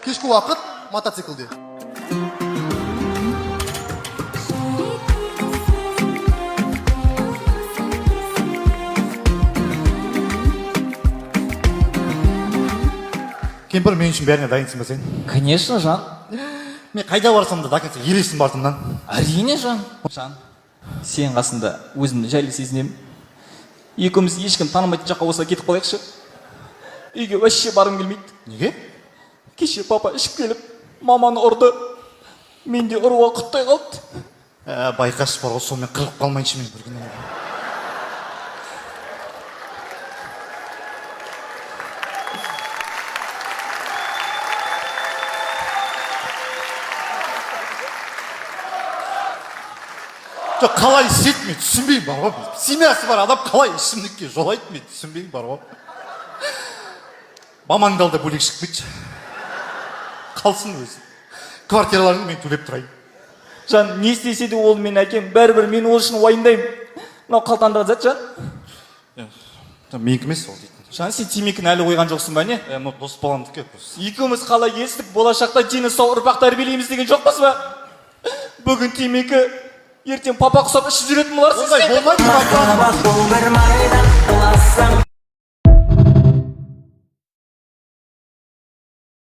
Кешкі уақыт мотоциклде. Кемпір, мен үшін бәріне дайынсың ба сен? Конечно, Жан. Мен қайда барсам да дакенсен елесің бартымнан. Әрине, Жан. Жан, сен қасында өзімді жайлы сезінемін. Екеуміз ешкім танымайтын жаққа болса кетіп қалайықшы. Үйге вообще барғым келмейді. Неге? Кеше папа ішіп келіп, маманы ұрды. Мен де ұруға құттай қалды. Байқаш бар ғой, сонымен қырылып қалмайыншы мен бір күні. Жоқ, қалай істейді мен түсінбеймін бар ғой. Семьясы бар адам қалай ішімдікке жолайды мен түсінбеймін бар ғой. Мамаңды ал да бөлек шығып кетші. Қалсын өзі. Квартираларыңды мен төлеп тұрайын. Жан, не істесе де ол мен әкем, бәрібір мен ол үшін уайымдаймын. Мынау қалтаңдағы зат, Жан. Менікі емес ол дейтін. Жан, сен темекіні әлі қойған жоқсың ба, не? Мына дос баламдікі. Екеуміз қалай естік, болашақта дені сау ұрпақ тәрбиелейміз деген жоқпыз ба? Бүгін темекі, ертең папа құсап ішіп жүретін боларсың. Ондай болмайды.